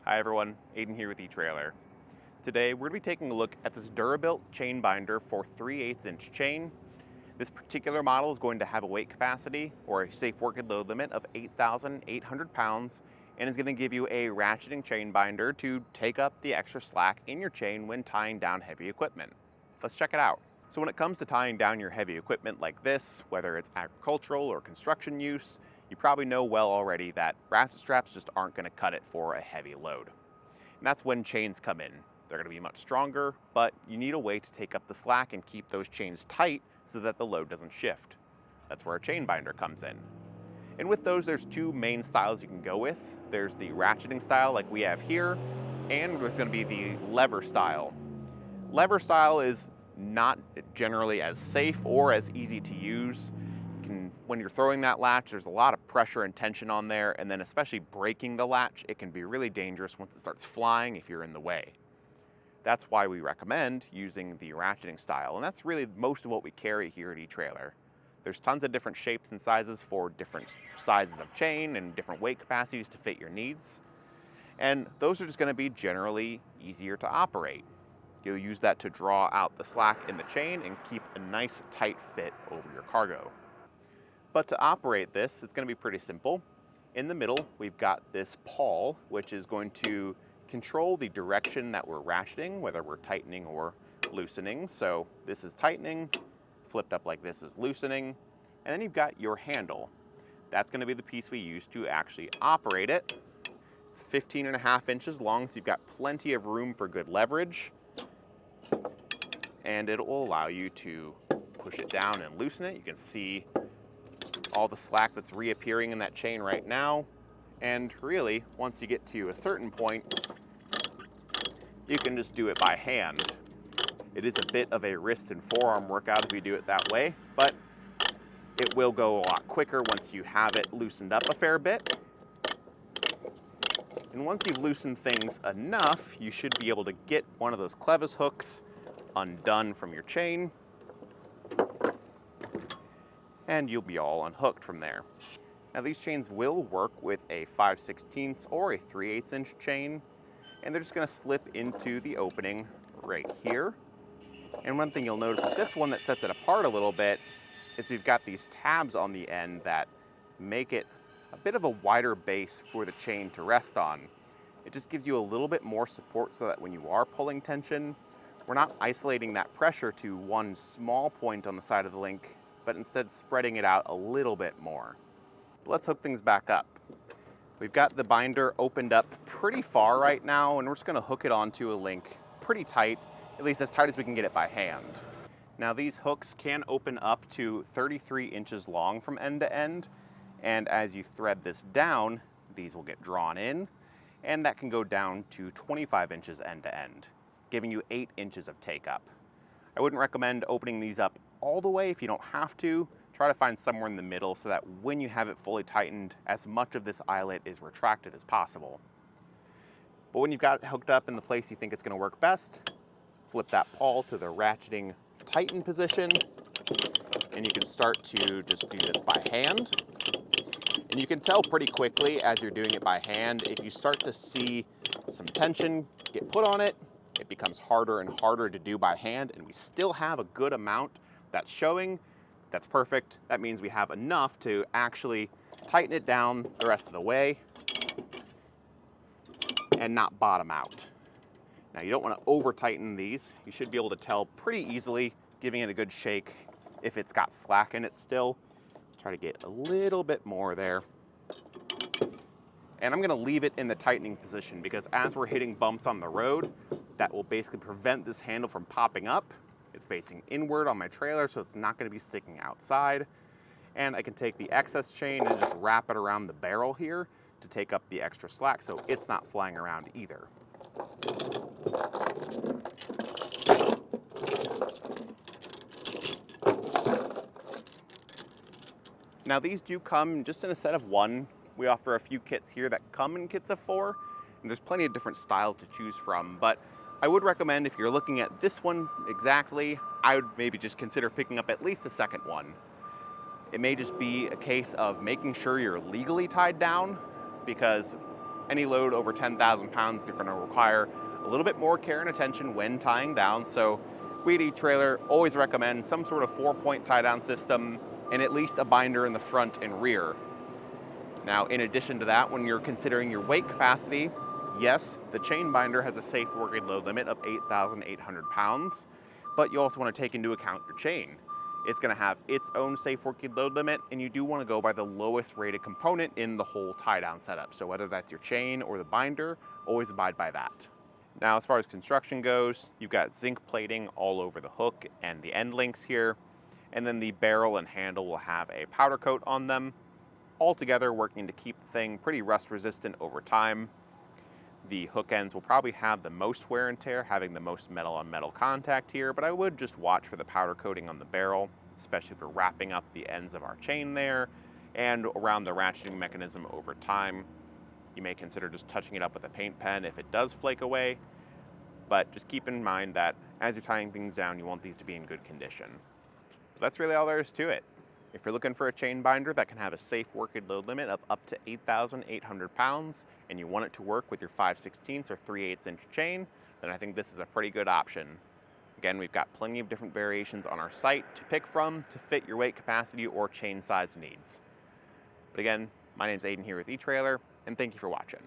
Hi everyone, Aiden here with etrailer. Today we're going to be taking a look at this Durabilt chain binder for 3/8 inch chain. This particular model is going to have a weight capacity or a safe working load limit of 8,800 pounds and is going to give you a ratcheting chain binder to take up the extra slack in your chain when tying down heavy equipment. Let's check it out. So when it comes to tying down your heavy equipment like this, whether it's agricultural or construction use, you probably know well already that ratchet straps just aren't going to cut it for a heavy load. And that's when chains come in. They're going to be much stronger, but you need a way to take up the slack and keep those chains tight so that the load doesn't shift. That's where a chain binder comes in. And with those, there's two main styles you can go with. There's the ratcheting style like we have here, and there's going to be the lever style. Lever style is not generally as safe or as easy to use. When you're throwing that latch, there's a lot of pressure and tension on there, and then especially breaking the latch, it can be really dangerous once it starts flying if you're in the way. That's why we recommend using the ratcheting style, and that's really most of what we carry here at etrailer. There's tons of different shapes and sizes for different sizes of chain and different weight capacities to fit your needs, and those are just going to be generally easier to operate. You'll use that to draw out the slack in the chain and keep a nice tight fit over your cargo. But to operate this, it's going to be pretty simple. In the middle, we've got this pawl, which is going to control the direction that we're ratcheting, whether we're tightening or loosening. So this is tightening, flipped up like this is loosening, and then you've got your handle. That's going to be the piece we use to actually operate it. It's 15.5 inches long, so you've got plenty of room for good leverage, and it will allow you to push it down and loosen it. You can see all the slack that's reappearing in that chain right now. And really, once you get to a certain point, you can just do it by hand. It is a bit of a wrist and forearm workout if you do it that way, but it will go a lot quicker once you have it loosened up a fair bit. And once you've loosened things enough, you should be able to get one of those clevis hooks undone from your chain, and you'll be all unhooked from there. Now these chains will work with a 5/16 or a 3/8 inch chain, and they're just going to slip into the opening right here. And one thing you'll notice with this one that sets it apart a little bit is we've got these tabs on the end that make it a bit of a wider base for the chain to rest on. It just gives you a little bit more support so that when you are pulling tension, we're not isolating that pressure to one small point on the side of the link, but instead spreading it out a little bit more. Let's hook things back up. We've got the binder opened up pretty far right now, and we're just going to hook it onto a link pretty tight, at least as tight as we can get it by hand. Now these hooks can open up to 33 inches long from end to end, and as you thread this down, these will get drawn in, and that can go down to 25 inches end to end, giving you 8 inches of take up. I wouldn't recommend opening these up all the way if you don't have to. Try to find somewhere in the middle so that when you have it fully tightened, as much of this eyelet is retracted as possible. But when you've got it hooked up in the place you think it's going to work best, flip that pawl to the ratcheting tighten position, and you can start to just do this by hand. And you can tell pretty quickly as you're doing it by hand, if you start to see some tension get put on it, it becomes harder and harder to do by hand, and we still have a good amount that's showing. That's perfect. That means we have enough to actually tighten it down the rest of the way and not bottom out. Now you don't want to over tighten these. You should be able to tell pretty easily, giving it a good shake, if it's got slack in it still. Try to get a little bit more there. And I'm going to leave it in the tightening position because as we're hitting bumps on the road, that will basically prevent this handle from popping up. It's facing inward on my trailer, so it's not going to be sticking outside. And I can take the excess chain and just wrap it around the barrel here to take up the extra slack so it's not flying around either. Now these do come just in a set of one. We offer a few kits here that come in kits of 4, and there's plenty of different styles to choose from, but I would recommend if you're looking at this one exactly, I would maybe just consider picking up at least a second one. It may just be a case of making sure you're legally tied down, because Any load over 10,000 pounds is going to require a little bit more care and attention when tying down. So we at eTrailer always recommend some sort of 4-point tie down system and at least a binder in the front and rear. Now, in addition to that, when you're considering your weight capacity, yes, the chain binder has a safe working load limit of 8,800 pounds, but you also want to take into account your chain. It's going to have its own safe working load limit, and you do want to go by the lowest rated component in the whole tie down setup. So whether that's your chain or the binder, always abide by that. Now, as far as construction goes, you've got zinc plating all over the hook and the end links here, and then the barrel and handle will have a powder coat on them, all together working to keep the thing pretty rust resistant over time. The hook ends will probably have the most wear and tear, having the most metal on metal contact here, but I would just watch for the powder coating on the barrel, especially for wrapping up the ends of our chain there and around the ratcheting mechanism over time. You may consider just touching it up with a paint pen if it does flake away, but just keep in mind that as you're tying things down, you want these to be in good condition. But that's really all there is to it. If you're looking for a chain binder that can have a safe working load limit of up to 8,800 pounds and you want it to work with your 5/16 or 3/8 inch chain, then I think this is a pretty good option. Again, we've got plenty of different variations on our site to pick from to fit your weight capacity or chain size needs. But again, my name's Aiden here with eTrailer, and thank you for watching.